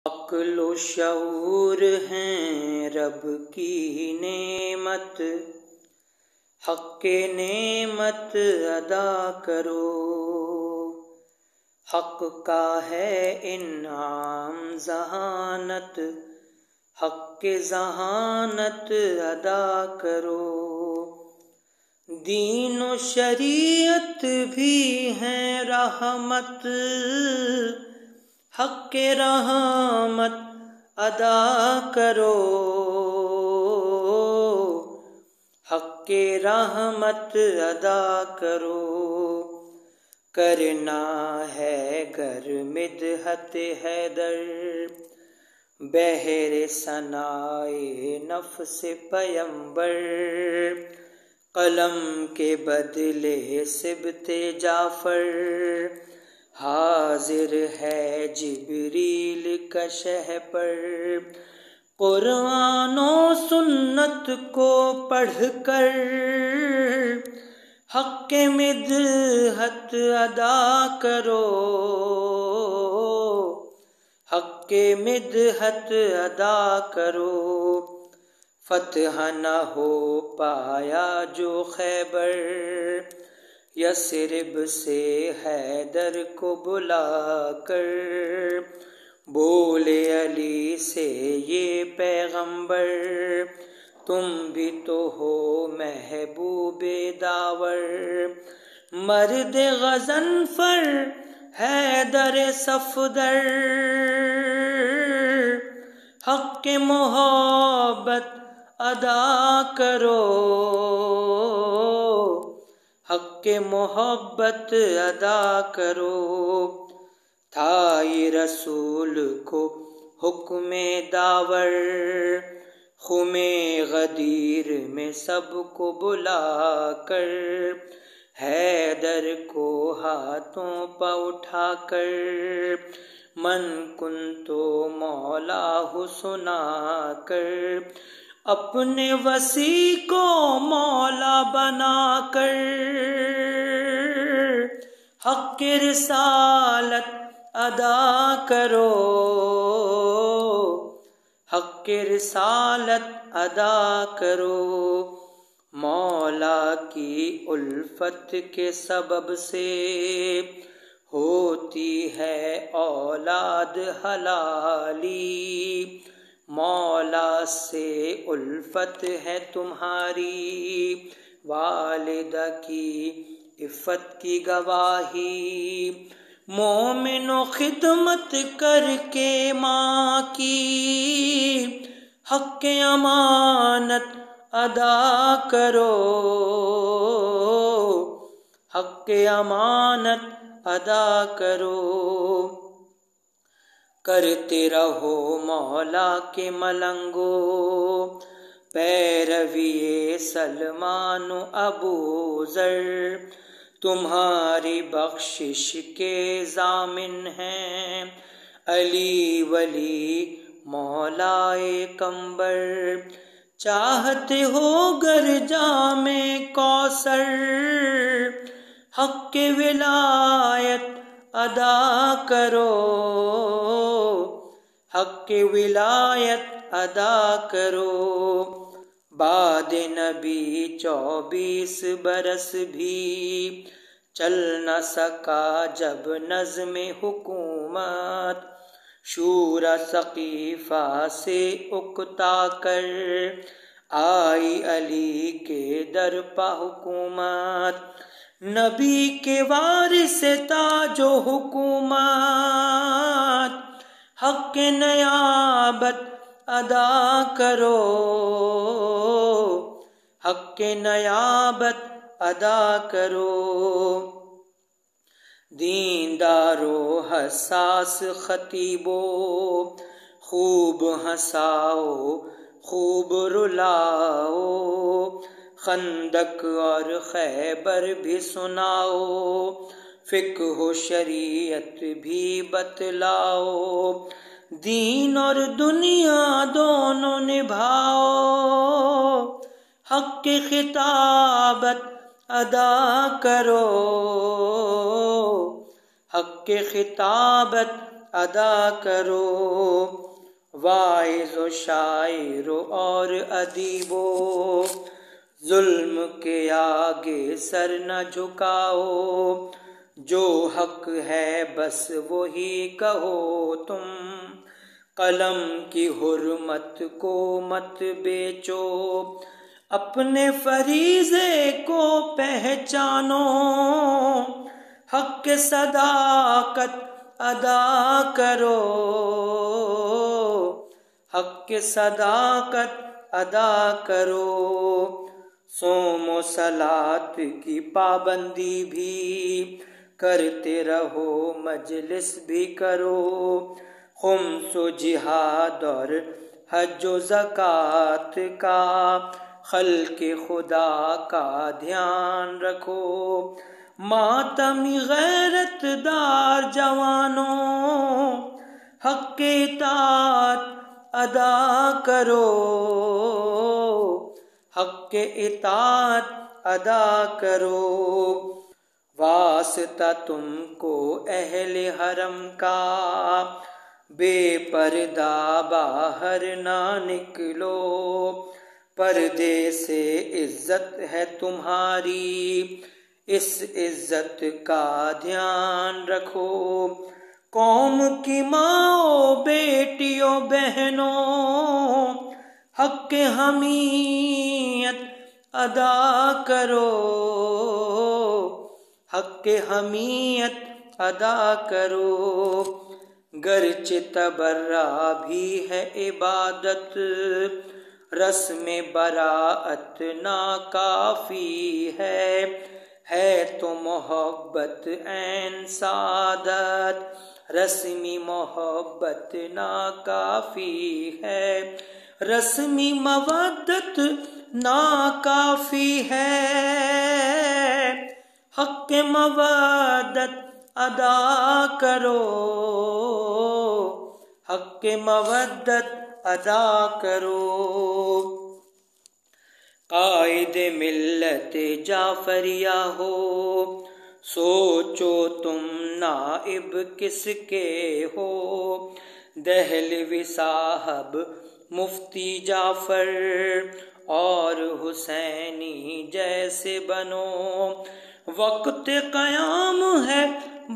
عقل و شعور ہیں رب کی نعمت، حق نعمت ادا کرو۔ حق کا ہے انعام ذہانت، حق ذہانت ادا کرو۔ دین و شریعت بھی ہیں رحمت، حق رحمت ادا کرو۔ حق رحمت ادا کرو۔ کرنا ہے گر مدحت حیدر، بہر ثنائے نفس پیمبر۔ قلم کے بدلے سبط جعفر، حاضر ہے جبریل کا شہ پر۔ قرآن و سنت کو پڑھ کر حق مدحت ادا کرو۔ حق مدحت ادا کرو۔ فتح نہ ہو پایا جو خیبر، یثرب سے حیدر کو بلا کر۔ بولے علی سے یہ پیغمبر، تم بھی تو ہو محبوب داور۔ مرد غضنفر حیدر صفدر، حق محبت ادا کرو۔ حق محبت ادا کرو۔ تھا یہ رسول کو حکم داور، خم غدیر میں سب کو بلا کر۔ حیدر کو ہاتھوں پہ اٹھا کر، من کنتو مولاہ سنا کر۔ اپنے وصی کو مولا بنا کر، حق رسالت ادا کرو۔ حق رسالت ادا کرو۔ مولا کی الفت کے سبب سے ہوتی ہے اولاد حلالی۔ مولا سے الفت ہے تمہاری، والدہ کی عفت کی گواہی۔ مومن و خدمت کر کے ماں کی، حق امانت ادا کرو۔ حق امانت ادا کرو۔ کرتے رہو مولا کے ملنگو، پیروی سلمان و ابو ذر۔ تمہاری بخشش کے ضامن ہیں علی ولی مولا کمبر۔ چاہتے ہو گر جام کوثر، حق ولایت ادا کرو۔ حق ولایت ادا کرو۔ بعد نبی 24 برس بھی چل نہ سکا جب نظم حکومت۔ شورا ثقیفہ سے اکتا کر، آئی علی کے در پہ حکومت۔ نبی کے وارث تاج و حکومت، حق نیابت ادا کرو۔ حق نیابت ادا کرو۔ دیندارو حساس خطیبو، خوب ہنساؤ خوب رلاؤ۔ خندق اور خیبر بھی سناؤ، فقہ و شریعت بھی بتلاؤ۔ دین اور دنیا دونوں نبھاؤ، حق کی خطابت ادا کرو۔ حق کی خطابت ادا کرو، واعظ و شاعر اور ادیب و ظلم کے آگے سر نہ جھکاؤ، جو حق ہے بس وہی کہو تم، قلم کی حرمت کو مت بیچو، اپنے فریضے کو پہچانو، حق صداقت ادا کرو، حق صداقت ادا کرو، صوم و صلاۃ کی پابندی بھی کرتے رہو، مجلس بھی کرو، خمس و جہاد اور حج و زکوٰۃ کا، خلق خدا کا دھیان رکھو، ماتمی غیرت دار جوانوں، حق اطاعت ادا کرو، حق اطاعت ادا کرو، واسطہ تم کو اہل حرم کا، بے پردہ باہر نہ نکلو، پردے سے عزت ہے تمہاری، اس عزت کا دھیان رکھو، قوم کی ماں بیٹیوں بہنوں، حق حمیت ادا کرو، حق حمیت ادا کرو، گرچہ تبرہ بھی ہے عبادت، رسم براءت ناکافی ہے تو محبت عین سعادت، رسمی محبت ناکافی ہے، رسمی مودت ناکافی ہے، حق مودت ادا کرو، حق مودت ادا کرو، قائد ملت جعفریہ ہو، سوچو تم نائب کس کے ہو، دہلوی صاحب مفتی جعفر اور حسینی جیسے بنو، وقت قیام ہے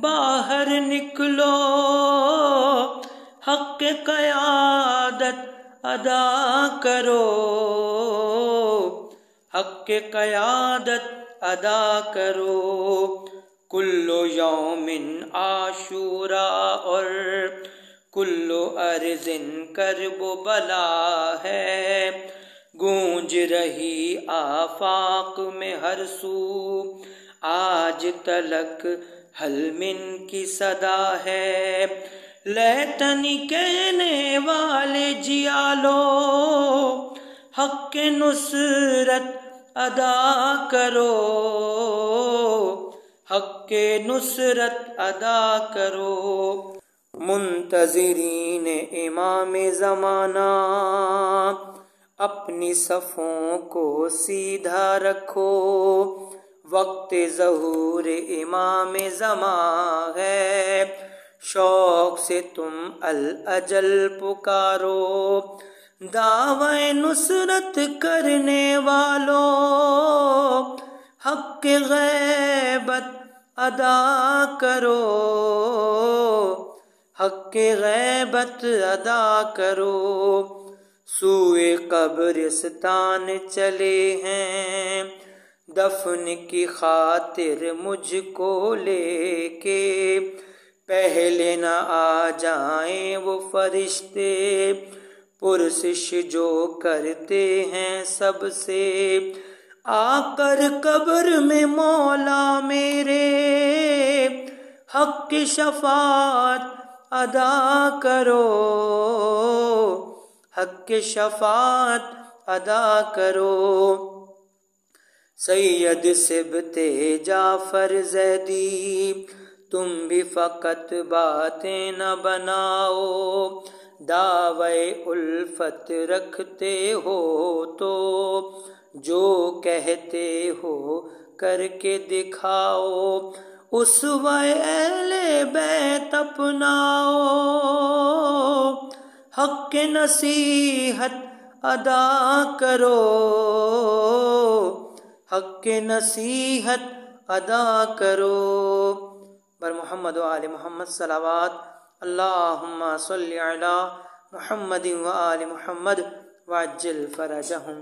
باہر نکلو، حق قیادت ادا کرو، حق قیادت ادا کرو، کل یوم عاشوراء اور کل ارض کرب و بلا ہے، گونج رہی آفاق میں ہر سو، آج تلک حل من کی صدا ہے، لیتنی کہنے والے جیالو، حق نصرت ادا کرو، حق نصرت ادا کرو، منتظرین امام زمانہ، اپنی صفوں کو سیدھا رکھو، وقت ظہور امام زمان ہے، شوق سے تم الاجل پکارو، دعوی نصرت کرنے والو، حق غیبت ادا کرو، حق غیبت ادا کرو، سوئے قبرستان چلے ہیں، دفن کی خاطر مجھ کو لے کے، پہلے نہ آ جائیں وہ فرشتے، پرسش جو کرتے ہیں سب سے، آ کر قبر میں مولا میرے، حق کی شفاعت ادا کرو، حق کی شفاعت ادا کرو، سید صبت جعفر زیدی، تم بھی فقط باتیں نہ بناؤ، دعوی الفت رکھتے ہو تو جو کہتے ہو کر کے دکھاؤ، اسوہ اہل بیت اپناؤ، حق نصیحت ادا کرو، حق نصیحت ادا کرو۔ بر محمد و آل محمد صلوات، اللہم صلی علی محمد و آل محمد وعجل فرجہم۔